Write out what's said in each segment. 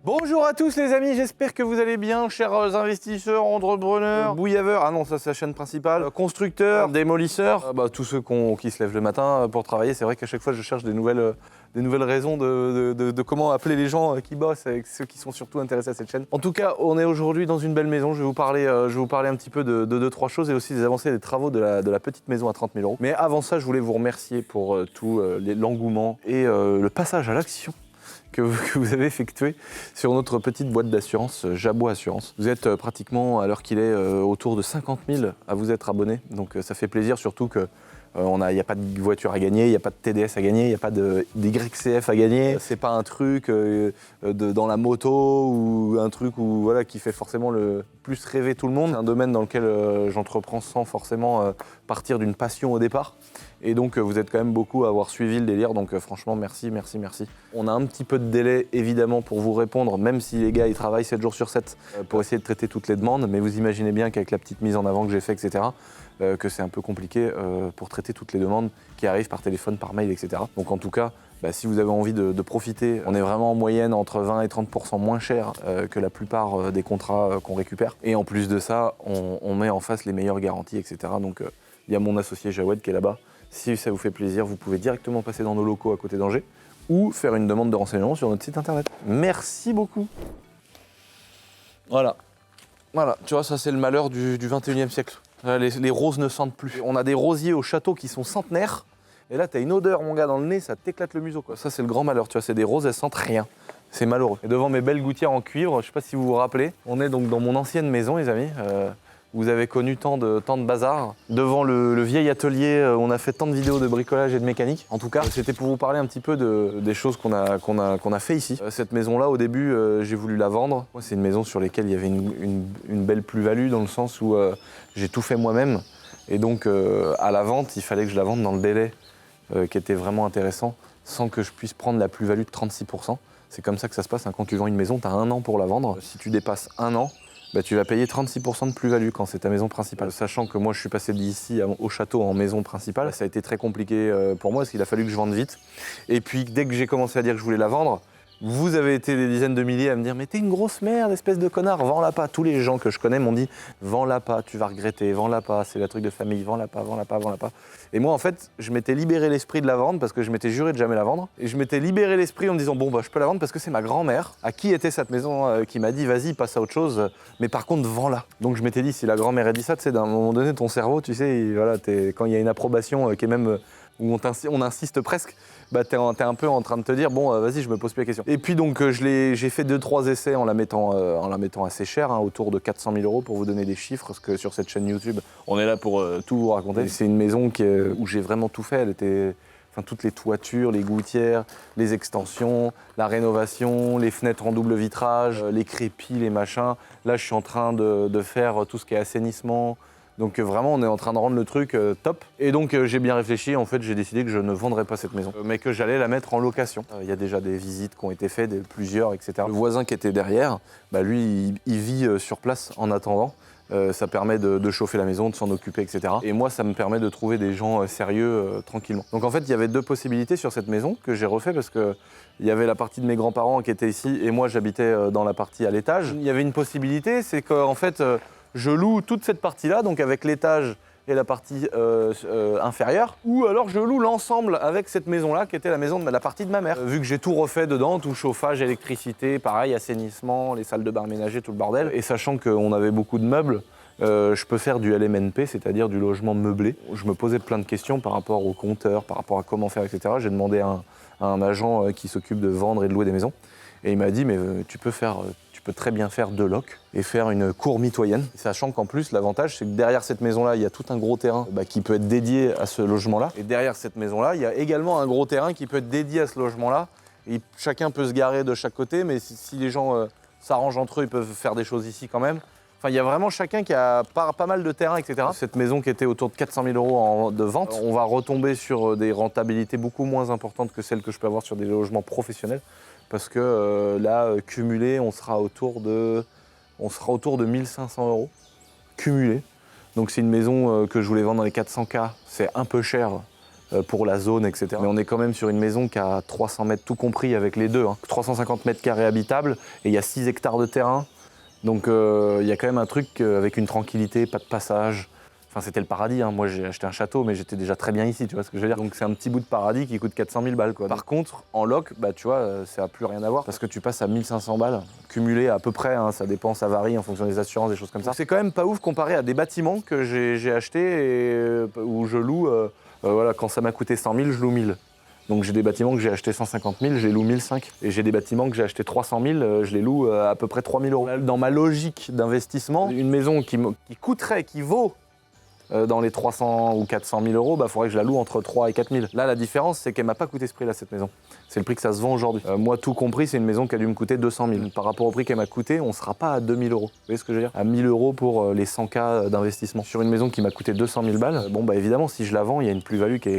Bonjour à tous les amis, j'espère que vous allez bien, chers investisseurs, entrepreneurs, bouillaveurs, ah non ça c'est la chaîne principale, constructeurs, démolisseurs, tous ceux qui se lèvent le matin pour travailler. C'est vrai qu'à chaque fois je cherche des nouvelles raisons de comment appeler les gens qui bossent, avec ceux qui sont surtout intéressés à cette chaîne. En tout cas, on est aujourd'hui dans une belle maison, je vais vous parler un petit peu de deux, trois choses et aussi des avancées des travaux de la petite maison à 30 000 €. Mais avant ça, je voulais vous remercier pour tout l'engouement et le passage à l'action que vous avez effectué sur notre petite boîte d'assurance, Jabot Assurance. Vous êtes pratiquement, à l'heure qu'il est, autour de 50 000 à vous être abonnés. Donc ça fait plaisir, surtout que il n'y a pas de voiture à gagner, il n'y a pas de TDS à gagner, il n'y a pas d'YCF à gagner. C'est pas un truc dans la moto ou un truc qui fait forcément le plus rêver tout le monde. C'est un domaine dans lequel j'entreprends sans forcément partir d'une passion au départ. Et donc vous êtes quand même beaucoup à avoir suivi le délire, donc franchement merci. On a un petit peu de délai évidemment pour vous répondre, même si les gars ils travaillent 7 jours sur 7 pour essayer de traiter toutes les demandes, mais vous imaginez bien qu'avec la petite mise en avant que j'ai fait, etc., que c'est un peu compliqué pour traiter toutes les demandes qui arrivent par téléphone, par mail, etc. Donc en tout cas, si vous avez envie de profiter, on est vraiment en moyenne entre 20 et 30% moins cher que la plupart des contrats qu'on récupère. Et en plus de ça, on met en face les meilleures garanties, etc. Donc il y a mon associé Jawed qui est là-bas. Si ça vous fait plaisir, vous pouvez directement passer dans nos locaux à côté d'Angers ou faire une demande de renseignement sur notre site internet. Merci beaucoup. Voilà, tu vois, ça c'est le malheur du 21e siècle. Les roses ne sentent plus. On a des rosiers au château qui sont centenaires. Et là, t'as une odeur, mon gars, dans le nez, ça t'éclate le museau, quoi. Ça, c'est le grand malheur, tu vois, c'est des roses, elles sentent rien. C'est malheureux. Et devant mes belles gouttières en cuivre, je sais pas si vous vous rappelez, on est donc dans mon ancienne maison, les amis. Vous avez connu tant de bazar. Devant le vieil atelier, on a fait tant de vidéos de bricolage et de mécanique. En tout cas, c'était pour vous parler un petit peu des choses qu'on a fait ici. Cette maison-là, au début, j'ai voulu la vendre. Moi, c'est une maison sur laquelle il y avait une belle plus-value, dans le sens où j'ai tout fait moi-même. Et donc, à la vente, il fallait que je la vende dans le délai qui était vraiment intéressant, sans que je puisse prendre la plus-value de 36%. C'est comme ça que ça se passe, hein. Quand tu vends une maison, tu as 1 an pour la vendre. Si tu dépasses 1 an, tu vas payer 36% de plus-value quand c'est ta maison principale. Sachant que moi, je suis passé d'ici au château en maison principale, ça a été très compliqué pour moi parce qu'il a fallu que je vende vite. Et puis, dès que j'ai commencé à dire que je voulais la vendre, vous avez été des dizaines de milliers à me dire « Mais t'es une grosse merde, espèce de connard, vends-la pas ». Tous les gens que je connais m'ont dit « Vends-la pas, tu vas regretter, vends-la pas, c'est la truc de famille, vends-la pas, vends-la pas, vends-la pas ». Et moi, en fait, je m'étais libéré l'esprit de la vendre parce que je m'étais juré de jamais la vendre. Et je m'étais libéré l'esprit en me disant « Bon, je peux la vendre parce que c'est ma grand-mère à qui était cette maison qui m'a dit « Vas-y, passe à autre chose, mais par contre, vends-la ». Donc je m'étais dit « Si la grand-mère a dit ça, tu sais, d'un moment donné, ton cerveau, tu sais, quand il y a une approbation qui est même… où on insiste presque, t'es un peu en train de te dire bon vas-y, je me pose plus la question. Et puis donc j'ai fait 2-3 essais en la mettant assez cher, hein, autour de 400 000 € pour vous donner des chiffres, parce que sur cette chaîne YouTube, on est là pour tout vous raconter. C'est une maison où j'ai vraiment tout fait. Elle était, toutes les toitures, les gouttières, les extensions, la rénovation, les fenêtres en double vitrage, les crépis, les machins. Là, je suis en train de faire tout ce qui est assainissement. Donc vraiment, on est en train de rendre le truc top. Et donc j'ai bien réfléchi, en fait, j'ai décidé que je ne vendrais pas cette maison, mais que j'allais la mettre en location. Il y a déjà des visites qui ont été faites, plusieurs, etc. Le voisin qui était derrière, lui, il vit sur place en attendant. Ça permet de chauffer la maison, de s'en occuper, etc. Et moi, ça me permet de trouver des gens sérieux tranquillement. Donc en fait, il y avait 2 possibilités sur cette maison que j'ai refait parce que il y avait la partie de mes grands-parents qui était ici et moi, j'habitais dans la partie à l'étage. Il y avait une possibilité, c'est qu'en fait… je loue toute cette partie-là, donc avec l'étage et la partie inférieure, ou alors je loue l'ensemble avec cette maison-là, qui était la partie de ma mère. Vu que j'ai tout refait dedans, tout chauffage, électricité, pareil, assainissement, les salles de bain aménagées, tout le bordel. Et sachant qu'on avait beaucoup de meubles, je peux faire du LMNP, c'est-à-dire du logement meublé. Je me posais plein de questions par rapport au compteur, par rapport à comment faire, etc. J'ai demandé à un agent qui s'occupe de vendre et de louer des maisons. Et il m'a dit, mais tu peux très bien faire 2 locs et faire une cour mitoyenne. Sachant qu'en plus, l'avantage, c'est que derrière cette maison-là, il y a tout un gros terrain qui peut être dédié à ce logement-là. Et derrière cette maison-là, il y a également un gros terrain qui peut être dédié à ce logement-là. Et chacun peut se garer de chaque côté, mais si les gens s'arrangent entre eux, ils peuvent faire des choses ici quand même. Enfin, il y a vraiment chacun qui a pas mal de terrain, etc. Cette maison qui était autour de 400 000 € de vente, on va retomber sur des rentabilités beaucoup moins importantes que celles que je peux avoir sur des logements professionnels. Parce que là, cumulé, on sera autour de 1 500 € cumulé. Donc c'est une maison que je voulais vendre dans les 400 K, c'est un peu cher pour la zone, etc. Mais on est quand même sur une maison qui a 300 mètres tout compris avec les deux, hein. 350 mètres carrés habitables et il y a 6 hectares de terrain. Donc il y a quand même un truc avec une tranquillité, pas de passage. Enfin, c'était le paradis, hein. Moi j'ai acheté un château mais j'étais déjà très bien ici, tu vois ce que je veux dire. Donc c'est un petit bout de paradis qui coûte 400 000 balles quoi. Par contre, en loc, bah tu vois, ça n'a plus rien à voir parce que tu passes à 1500 balles, cumulé à peu près, hein, ça dépend, ça varie en fonction des assurances, des choses comme ça. C'est quand même pas ouf comparé à des bâtiments que j'ai achetés et où je loue, voilà, quand ça m'a coûté 100 000, je loue 1000. Donc j'ai des bâtiments que j'ai achetés 150 000, je les loue 1005. Et j'ai des bâtiments que j'ai achetés 300 000, je les loue à peu près 3 000 euros. Dans ma logique d'investissement, une maison qui coûterait, qui vaut dans les 300 ou 400 000 euros, bah, faudrait que je la loue entre 3 et 4 000. Là, la différence, c'est qu'elle m'a pas coûté ce prix-là, cette maison. C'est le prix que ça se vend aujourd'hui. Moi, tout compris, c'est une maison qui a dû me coûter 200 000. Par rapport au prix qu'elle m'a coûté, on sera pas à 2 000 euros. Vous voyez ce que je veux dire? À 1 000 euros pour les 100 K d'investissement. Sur une maison qui m'a coûté 200 000 balles, bon, bah évidemment, si je la vends, il y a une plus-value qui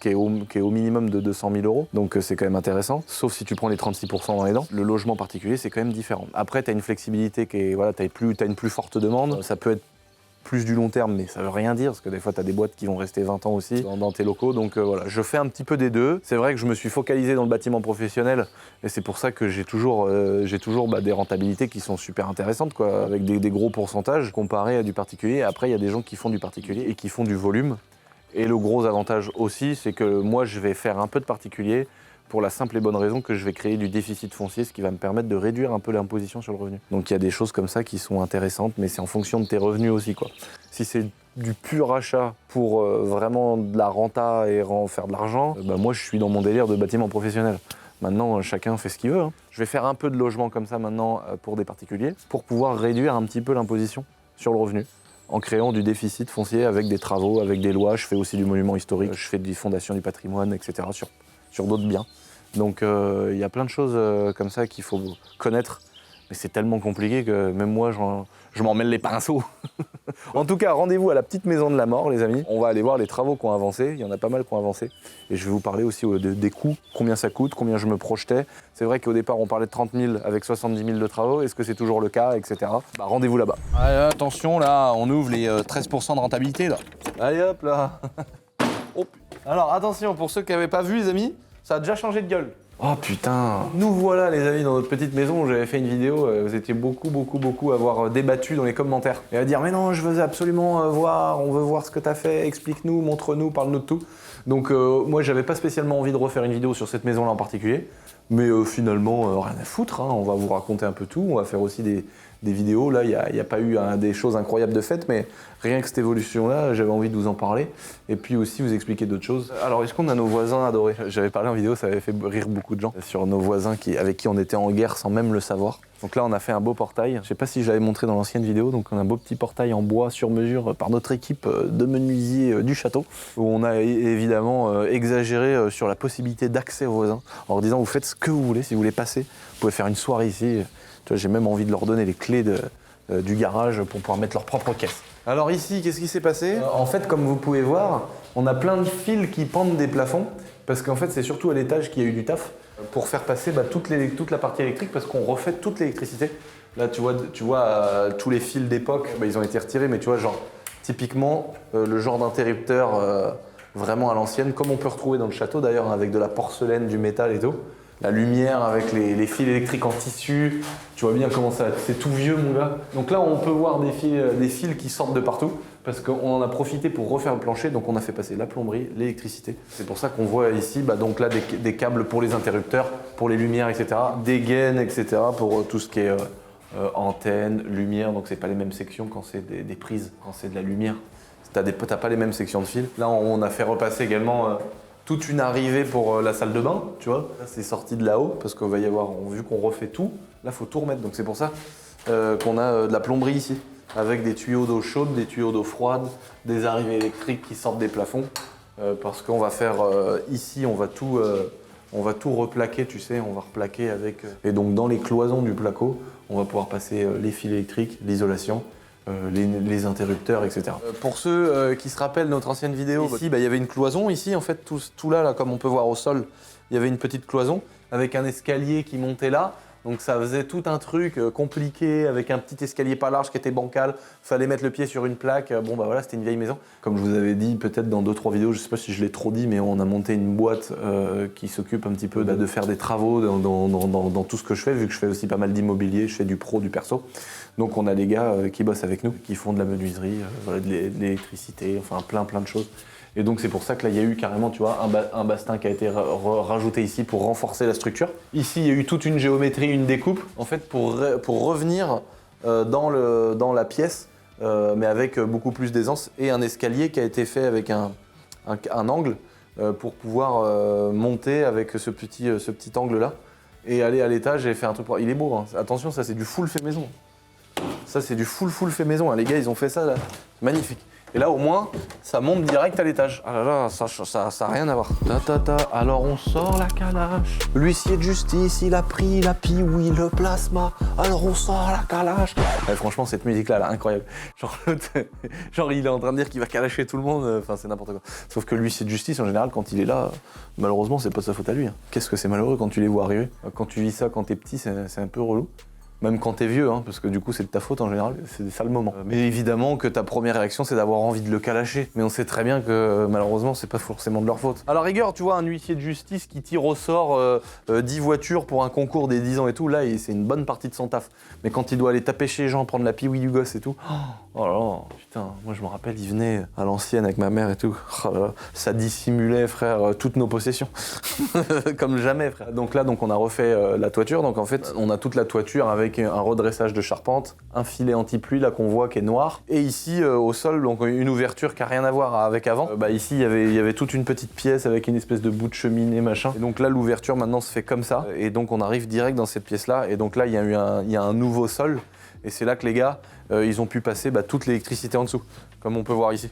est au minimum de 200 000 euros. Donc c'est quand même intéressant. Sauf si tu prends les 36% dans les dents. Le logement particulier, c'est quand même différent. Après, tu as une flexibilité qui est, voilà, t'as une plus forte demande. Ça peut être plus du long terme, mais ça veut rien dire, parce que des fois, tu as des boîtes qui vont rester 20 ans aussi dans tes locaux. Donc voilà, je fais un petit peu des deux. C'est vrai que je me suis focalisé dans le bâtiment professionnel, et c'est pour ça que j'ai toujours des rentabilités qui sont super intéressantes, quoi, avec des gros pourcentages comparés à du particulier. Après, il y a des gens qui font du particulier et qui font du volume. Et le gros avantage aussi, c'est que moi, je vais faire un peu de particulier, pour la simple et bonne raison que je vais créer du déficit foncier, ce qui va me permettre de réduire un peu l'imposition sur le revenu. Donc il y a des choses comme ça qui sont intéressantes, mais c'est en fonction de tes revenus aussi, quoi. Si c'est du pur achat pour vraiment de la renta et faire de l'argent, bah moi je suis dans mon délire de bâtiment professionnel. Maintenant, chacun fait ce qu'il veut, hein. Je vais faire un peu de logement comme ça maintenant pour des particuliers, pour pouvoir réduire un petit peu l'imposition sur le revenu, en créant du déficit foncier avec des travaux, avec des lois. Je fais aussi du monument historique, je fais des fondations du patrimoine, etc. sur d'autres biens. Donc il y a plein de choses comme ça qu'il faut connaître, mais c'est tellement compliqué que même moi je m'en mêle les pinceaux. En tout cas, rendez-vous à la petite maison de la mort, les amis. On va aller voir les travaux qui ont avancé, il y en a pas mal qui ont avancé. Et je vais vous parler aussi des coûts, combien ça coûte, combien je me projetais. C'est vrai qu'au départ on parlait de 30 000 avec 70 000 de travaux, est-ce que c'est toujours le cas, etc. Bah, rendez-vous là-bas. Allez, attention là, on ouvre les 13% de rentabilité là. Allez hop là. Oh. Alors attention, pour ceux qui n'avaient pas vu les amis, ça a déjà changé de gueule. Oh putain. Nous voilà les amis dans notre petite maison où j'avais fait une vidéo, vous étiez beaucoup à avoir débattu dans les commentaires. Et à dire mais non, je veux absolument voir, on veut voir ce que t'as fait, explique-nous, montre-nous, parle-nous de tout. Donc moi j'avais pas spécialement envie de refaire une vidéo sur cette maison là en particulier. Mais finalement, rien à foutre, hein. On va vous raconter un peu tout, on va faire aussi des vidéos. Là, il n'y a pas eu des choses incroyables de fait, mais rien que cette évolution-là, j'avais envie de vous en parler. Et puis aussi vous expliquer d'autres choses. Alors, est-ce qu'on a nos voisins adorés? J'avais parlé en vidéo, ça avait fait rire beaucoup de gens, sur nos voisins avec qui on était en guerre sans même le savoir. Donc là, on a fait un beau portail. Je sais pas si je l'avais montré dans l'ancienne vidéo, donc on a un beau petit portail en bois sur mesure par notre équipe de menuisiers du château, où on a évidemment exagéré sur la possibilité d'accès aux voisins, en leur disant vous faites ce que vous voulez, si vous voulez passer, vous pouvez faire une soirée ici. Tu vois, j'ai même envie de leur donner les clés du garage pour pouvoir mettre leur propre caisse. Alors ici, qu'est-ce qui s'est passé? En fait, comme vous pouvez voir, on a plein de fils qui pendent des plafonds, parce qu'en fait, c'est surtout à l'étage qu'il y a eu du taf, pour faire passer toute la partie électrique, parce qu'on refait toute l'électricité. Là, tu vois tous les fils d'époque, ils ont été retirés, mais tu vois, genre, typiquement, le genre d'interrupteur vraiment à l'ancienne, comme on peut retrouver dans le château d'ailleurs, avec de la porcelaine, du métal et tout. La lumière avec les fils électriques en tissu, tu vois bien comment ça, c'est tout vieux mon gars. Donc là on peut voir des fils qui sortent de partout parce qu'on en a profité pour refaire le plancher, donc on a fait passer la plomberie, l'électricité. C'est pour ça qu'on voit ici donc là des câbles pour les interrupteurs, pour les lumières, etc. Des gaines, etc. pour tout ce qui est antenne, lumière, donc c'est pas les mêmes sections quand c'est des prises, quand c'est de la lumière. T'as pas les mêmes sections de fils. Là on a fait repasser également toute une arrivée pour la salle de bain, tu vois. Là, c'est sorti de là-haut parce qu'on va y avoir, vu qu'on refait tout, là, faut tout remettre. Donc c'est pour ça qu'on a de la plomberie ici, avec des tuyaux d'eau chaude, des tuyaux d'eau froide, des arrivées électriques qui sortent des plafonds. Parce qu'on va faire ici, on va tout replaquer, tu sais, on va replaquer avec. Et donc dans les cloisons du placo, on va pouvoir passer les fils électriques, l'isolation. Les interrupteurs, etc. Pour ceux qui se rappellent notre ancienne vidéo, ici, il y avait une cloison. Ici, en fait, tout là, comme on peut voir au sol, il y avait une petite cloison avec un escalier qui montait là. Donc ça faisait tout un truc compliqué avec un petit escalier pas large qui était bancal. Fallait mettre le pied sur une plaque. Bon bah voilà, c'était une vieille maison. Comme je vous avais dit peut-être dans 2-3 vidéos, je sais pas si je l'ai trop dit, mais on a monté une boîte qui s'occupe un petit peu de faire des travaux dans tout ce que je fais, vu que je fais aussi pas mal d'immobilier, je fais du pro, du perso. Donc on a des gars qui bossent avec nous, qui font de la menuiserie, de l'électricité, enfin plein de choses. Et donc c'est pour ça que là il y a eu carrément, tu vois, un bastin qui a été rajouté ici pour renforcer la structure. Ici il y a eu toute une géométrie, une découpe, en fait pour revenir dans la pièce, mais avec beaucoup plus d'aisance, et un escalier qui a été fait avec un angle pour pouvoir monter avec ce petit angle là et aller à l'étage et faire un truc. Il est beau, hein. Attention, ça c'est du full fait maison. Ça c'est du full fait maison, hein. Les gars ils ont fait ça là, magnifique. Et là, au moins, ça monte direct à l'étage. Ah là là, ça a rien à voir. Alors on sort la calache. L'huissier de justice, il a pris la piouille, le plasma. Alors on sort la calache. Ouais, franchement, cette musique-là, elle est incroyable. Genre, il est en train de dire qu'il va calacher tout le monde. Enfin, c'est n'importe quoi. Sauf que l'huissier de justice, en général, quand il est là, malheureusement, c'est pas sa faute à lui, hein. Qu'est-ce que c'est malheureux quand tu les vois arriver. Quand tu vis ça quand t'es petit, c'est un peu relou. Même quand t'es vieux, hein, parce que du coup c'est de ta faute en général, c'est ça le moment. Mais évidemment que ta première réaction c'est d'avoir envie de le calacher. Mais on sait très bien que malheureusement c'est pas forcément de leur faute. À la rigueur, tu vois, un huissier de justice qui tire au sort 10 voitures pour un concours des 10 ans et tout, là c'est une bonne partie de son taf. Mais quand il doit aller taper chez les gens, prendre la piouille du gosse et tout, oh là là, putain, moi je me rappelle, il venait à l'ancienne avec ma mère et tout, oh là là, ça dissimulait frère toutes nos possessions. Comme jamais frère. Donc là on a refait la toiture, donc en fait on a toute la toiture avec un redressage de charpente, un filet anti-pluie là qu'on voit qui est noir, et ici au sol donc une ouverture qui a rien à voir avec avant. Ici il y avait toute une petite pièce avec une espèce de bout de cheminée machin, et donc là l'ouverture maintenant se fait comme ça, et donc on arrive direct dans cette pièce là, et donc là il y a un nouveau sol, et c'est là que les gars ils ont pu passer toute l'électricité en dessous, comme on peut voir ici.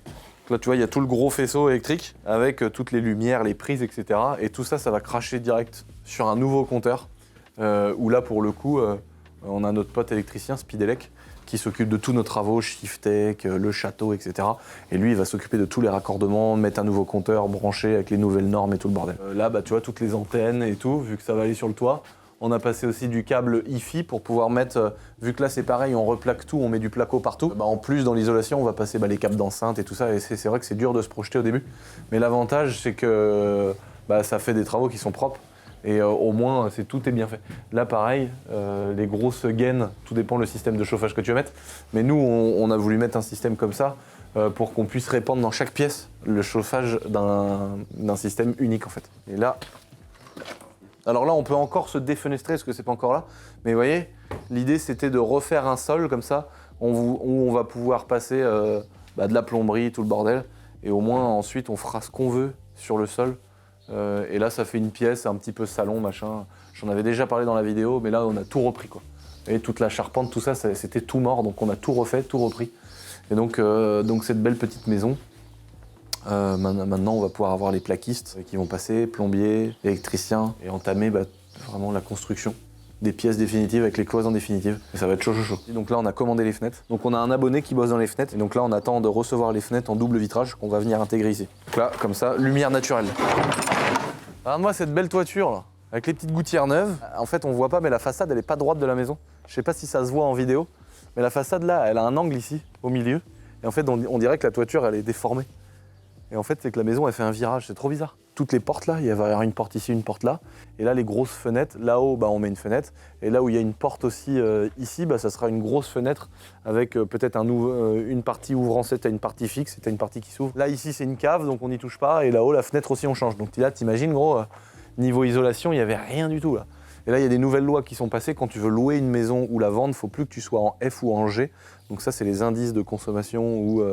Là tu vois il y a tout le gros faisceau électrique avec toutes les lumières, les prises, etc. Et tout ça va cracher direct sur un nouveau compteur, où là pour le coup on a notre pote électricien, Speedelec, qui s'occupe de tous nos travaux, Shiftech, le château, etc. Et lui, il va s'occuper de tous les raccordements, mettre un nouveau compteur, brancher avec les nouvelles normes et tout le bordel. Là, tu vois, toutes les antennes et tout, vu que ça va aller sur le toit. On a passé aussi du câble Hi-Fi pour pouvoir mettre, vu que là c'est pareil, on replaque tout, on met du placo partout. En plus, dans l'isolation, on va passer les câbles d'enceinte et tout ça. Et c'est vrai que c'est dur de se projeter au début. Mais l'avantage, c'est que ça fait des travaux qui sont propres. Et au moins, tout est bien fait. Là, pareil, les grosses gaines, tout dépend le système de chauffage que tu veux mettre. Mais nous, on a voulu mettre un système comme ça pour qu'on puisse répandre dans chaque pièce le chauffage d'un système unique, en fait. Et là, alors là, on peut encore se défenestrer parce que c'est pas encore là. Mais vous voyez, l'idée, c'était de refaire un sol comme ça, où on va pouvoir passer de la plomberie, tout le bordel. Et au moins, ensuite, on fera ce qu'on veut sur le sol. Et là, ça fait une pièce un petit peu salon, machin. J'en avais déjà parlé dans la vidéo, mais là, on a tout repris, quoi. Et toute la charpente, tout ça, c'était tout mort, donc on a tout refait, tout repris. Et donc cette belle petite maison, maintenant, on va pouvoir avoir les plaquistes qui vont passer, plombiers, électriciens, et entamer vraiment la construction des pièces définitives avec les cloisons définitives. Et ça va être chaud. Et donc là, on a commandé les fenêtres. Donc on a un abonné qui bosse dans les fenêtres. Et donc là, on attend de recevoir les fenêtres en double vitrage qu'on va venir intégrer ici. Donc là, comme ça, lumière naturelle. Regarde-moi cette belle toiture là, avec les petites gouttières neuves. En fait, on voit pas, mais la façade, elle est pas droite de la maison. Je sais pas si ça se voit en vidéo, mais la façade là, elle a un angle ici, au milieu. Et en fait, on dirait que la toiture, elle est déformée. Et en fait, c'est que la maison, elle fait un virage, c'est trop bizarre. Toutes les portes là, il va y avoir une porte ici, une porte là. Et là, les grosses fenêtres, là-haut, on met une fenêtre. Et là où il y a une porte aussi ici, ça sera une grosse fenêtre avec peut-être une partie ouvrant, t'as une partie fixe et t'as une partie qui s'ouvre. Là, ici, c'est une cave, donc on n'y touche pas. Et là-haut, la fenêtre aussi, on change. Donc là, t'imagines, gros, niveau isolation, il n'y avait rien du tout là. Et là, il y a des nouvelles lois qui sont passées. Quand tu veux louer une maison ou la vendre, il ne faut plus que tu sois en F ou en G. Donc ça, c'est les indices de consommation ou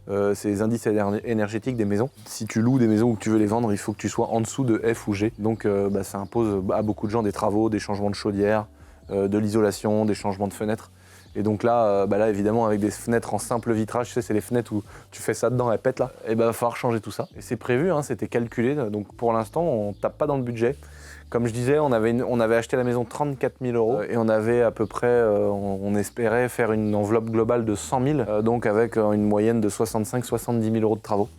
c'est les indices énergétiques des maisons. Si tu loues des maisons ou que tu veux les vendre, il faut que tu sois en dessous de F ou G. Donc ça impose à beaucoup de gens des travaux, des changements de chaudière, de l'isolation, des changements de fenêtres. Et donc là, évidemment, avec des fenêtres en simple vitrage, tu sais, c'est les fenêtres où tu fais ça dedans, elles pètent là. Et il va falloir changer tout ça. Et c'est prévu, hein, c'était calculé. Donc pour l'instant, on tape pas dans le budget. Comme je disais, on avait acheté la maison 34 000 € et on avait à peu près, on espérait faire une enveloppe globale de 100 000, donc avec une moyenne de 65-70 000 € de travaux.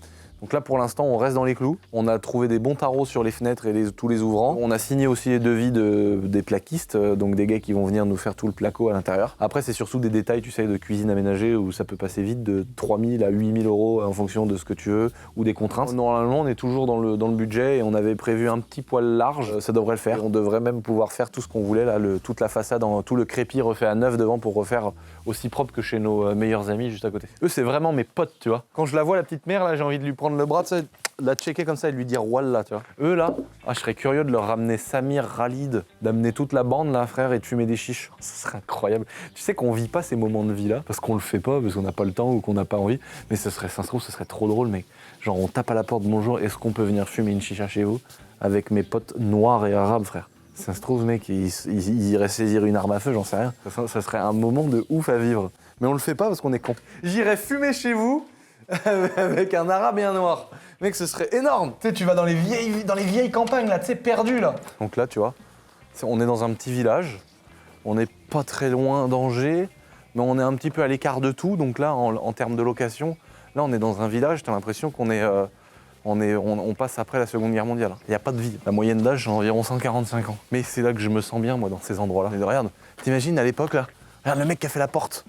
Donc là, pour l'instant, on reste dans les clous. On a trouvé des bons tarots sur les fenêtres et tous les ouvrants. On a signé aussi les devis des plaquistes, donc des gars qui vont venir nous faire tout le placo à l'intérieur. Après, c'est surtout des détails, tu sais, de cuisine aménagée où ça peut passer vite de 3 000 à 8 000 euros en fonction de ce que tu veux ou des contraintes. Normalement, on est toujours dans le budget et on avait prévu un petit poil large. Ça devrait le faire. Et on devrait même pouvoir faire tout ce qu'on voulait, là, toute la façade, tout le crépi refait à neuf devant pour refaire aussi propre que chez nos meilleurs amis juste à côté. Eux, c'est vraiment mes potes, tu vois. Quand je la vois, la petite mère, là, j'ai envie de lui prendre le bras, tu sais, de la checker comme ça et de lui dire wallah, tu vois. Eux, là, je serais curieux de leur ramener Samir, Khalid, d'amener toute la bande, là, frère, et de fumer des chiches. Ce serait incroyable. Tu sais qu'on vit pas ces moments de vie-là, parce qu'on le fait pas, parce qu'on n'a pas le temps ou qu'on n'a pas envie, mais ça se trouve, ce serait trop drôle, mec. Genre, on tape à la porte, bonjour, est-ce qu'on peut venir fumer une chicha chez vous avec mes potes noirs et arabes, frère. Ça se trouve, mec, ils iraient saisir une arme à feu, j'en sais rien. Ça serait un moment de ouf à vivre. Mais on le fait pas parce qu'on est con. J'irais fumer chez vous avec un arabe et un noir. Mec, ce serait énorme. Tu sais, tu vas dans les vieilles campagnes, là, tu sais, perdu, là. Donc là, tu vois, on est dans un petit village. On n'est pas très loin d'Angers, mais on est un petit peu à l'écart de tout. Donc là, en termes de location, là, on est dans un village, t'as l'impression qu'on est... On passe après la Seconde Guerre mondiale. Il n'y a pas de vie. La moyenne d'âge, c'est environ 145 ans. Mais c'est là que je me sens bien, moi, dans ces endroits-là. Mais regarde, t'imagines à l'époque, là, regarde le mec qui a fait la porte.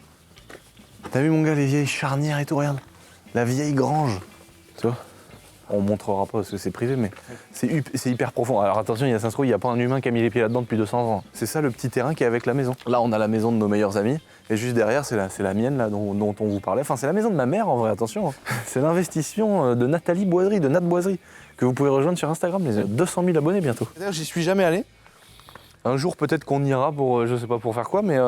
T'as vu, mon gars, les vieilles charnières et tout, regarde. La vieille grange. Tu vois ? On montrera pas parce que c'est privé, mais c'est hyper profond. Alors attention, ça se trouve, il n'y a pas un humain qui a mis les pieds là-dedans depuis 200 ans. C'est ça le petit terrain qui est avec la maison. Là, on a la maison de nos meilleurs amis. Et juste derrière, c'est la mienne, là, dont on vous parlait. Enfin, c'est la maison de ma mère, en vrai, attention. C'est l'investissement de Nathalie Boiserie, de Nat Boiserie, que vous pouvez rejoindre sur Instagram. Les 200 000 abonnés bientôt. D'ailleurs, j'y suis jamais allé. Un jour, peut-être qu'on ira pour, je sais pas pour faire quoi, mais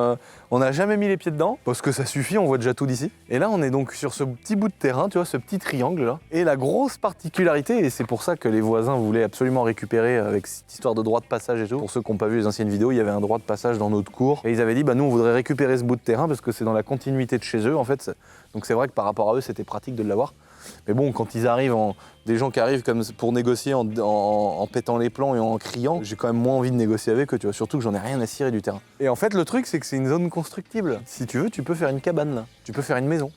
on n'a jamais mis les pieds dedans, parce que ça suffit, on voit déjà tout d'ici. Et là, on est donc sur ce petit bout de terrain, tu vois, ce petit triangle là. Et la grosse particularité, et c'est pour ça que les voisins voulaient absolument récupérer avec cette histoire de droit de passage et tout. Pour ceux qui n'ont pas vu les anciennes vidéos, il y avait un droit de passage dans notre cour. Et ils avaient dit, bah nous, on voudrait récupérer ce bout de terrain parce que c'est dans la continuité de chez eux, en fait. Donc c'est vrai que par rapport à eux, c'était pratique de l'avoir. Mais bon, quand ils arrivent, des gens qui arrivent comme pour négocier en pétant les plombs et en criant, j'ai quand même moins envie de négocier avec eux, tu vois, surtout que j'en ai rien à cirer du terrain. Et en fait, le truc, c'est que c'est une zone constructible. Si tu veux, tu peux faire une cabane là, tu peux faire une maison.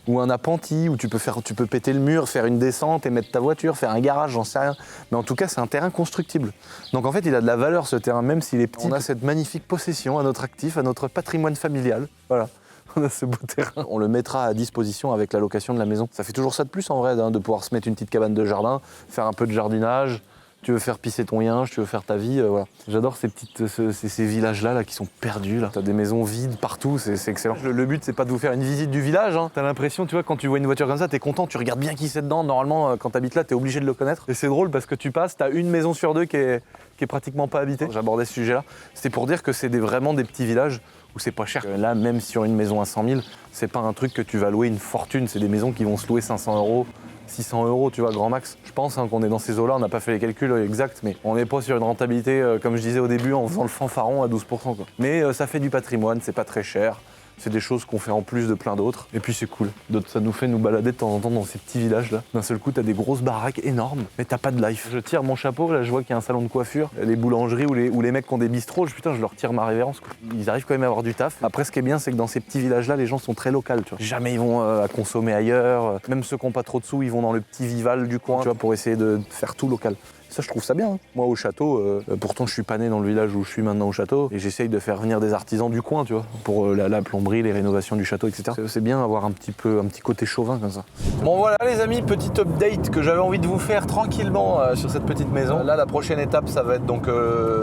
Ou un appentis, où tu peux péter le mur, faire une descente et mettre ta voiture, faire un garage, j'en sais rien. Mais en tout cas, c'est un terrain constructible. Donc en fait, il a de la valeur ce terrain, même s'il est petit. On a cette magnifique possession à notre actif, à notre patrimoine familial. Voilà. On a ce beau terrain. On le mettra à disposition avec la location de la maison. Ça fait toujours ça de plus en vrai, de pouvoir se mettre une petite cabane de jardin, faire un peu de jardinage. Tu veux faire pisser ton yinche, tu veux faire ta vie, voilà. J'adore ces villages-là là, qui sont perdus. T'as des maisons vides partout, c'est excellent. Le but, c'est pas de vous faire une visite du village. Hein. T'as l'impression, tu vois, quand tu vois une voiture comme ça, t'es content, tu regardes bien qui c'est dedans. Normalement, quand t'habites là, t'es obligé de le connaître. Et c'est drôle parce que tu passes, t'as une maison sur deux qui est pratiquement pas habitée. J'abordais ce sujet-là. C'était pour dire que c'est vraiment des petits villages où c'est pas cher. Là, même sur une maison à 100 000, c'est pas un truc que tu vas louer une fortune. C'est des maisons qui vont se louer 500 €. 600 €, tu vois, grand max. Je pense qu'on est dans ces eaux-là, on n'a pas fait les calculs exacts, mais on n'est pas sur une rentabilité, comme je disais au début, en faisant le fanfaron à 12%. Quoi. Mais ça fait du patrimoine, c'est pas très cher. C'est des choses qu'on fait en plus de plein d'autres. Et puis c'est cool. Ça nous fait nous balader de temps en temps dans ces petits villages-là. D'un seul coup, t'as des grosses baraques énormes, mais t'as pas de life. Je tire mon chapeau, là je vois qu'il y a un salon de coiffure, les boulangeries ou les mecs qui ont des bistrots, putain, je leur tire ma révérence. Quoi. Ils arrivent quand même à avoir du taf. Après, ce qui est bien, c'est que dans ces petits villages-là, les gens sont très locaux, tu vois. Jamais ils vont à consommer ailleurs. Même ceux qui n'ont pas trop de sous, ils vont dans le petit Vival du coin, tu vois, pour essayer de faire tout local. Ça, je trouve ça bien. Hein. Moi, au château, pourtant, je suis pas né dans le village où je suis maintenant au château, et j'essaye de faire venir des artisans du coin, tu vois, pour la plomberie, les rénovations du château, etc. C'est bien d'avoir un petit côté chauvin comme ça. Bon, voilà, les amis, petit update que j'avais envie de vous faire tranquillement sur cette petite maison. Là, la prochaine étape, ça va être donc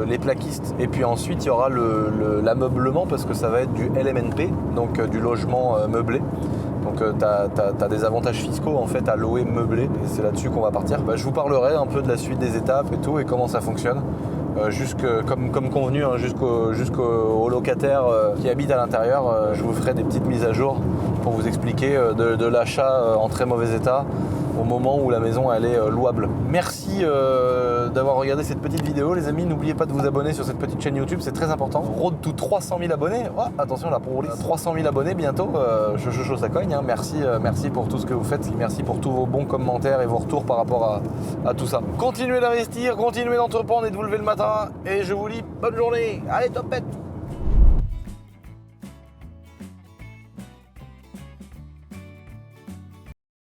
les plaquistes, et puis ensuite, il y aura l'ameublement, parce que ça va être du LMNP, donc du logement meublé. Donc t'as des avantages fiscaux en fait à louer meublé et c'est là-dessus qu'on va partir. Je vous parlerai un peu de la suite des étapes et tout et comment ça fonctionne. Comme convenu hein, jusqu'aux locataires qui habitent à l'intérieur, je vous ferai des petites mises à jour pour vous expliquer de l'achat en très mauvais état au moment où la maison elle est louable. Merci d'avoir regardé cette petite vidéo les amis, n'oubliez pas de vous abonner sur cette petite chaîne YouTube, c'est très important. Road to 300 000 abonnés, oh, attention là pour rouler 300 000 abonnés bientôt, chaud ça cogne, hein. Merci pour tout ce que vous faites, merci pour tous vos bons commentaires et vos retours par rapport à tout ça. Continuez d'investir, continuez d'entreprendre et de vous lever le matin et je vous dis bonne journée, allez topette.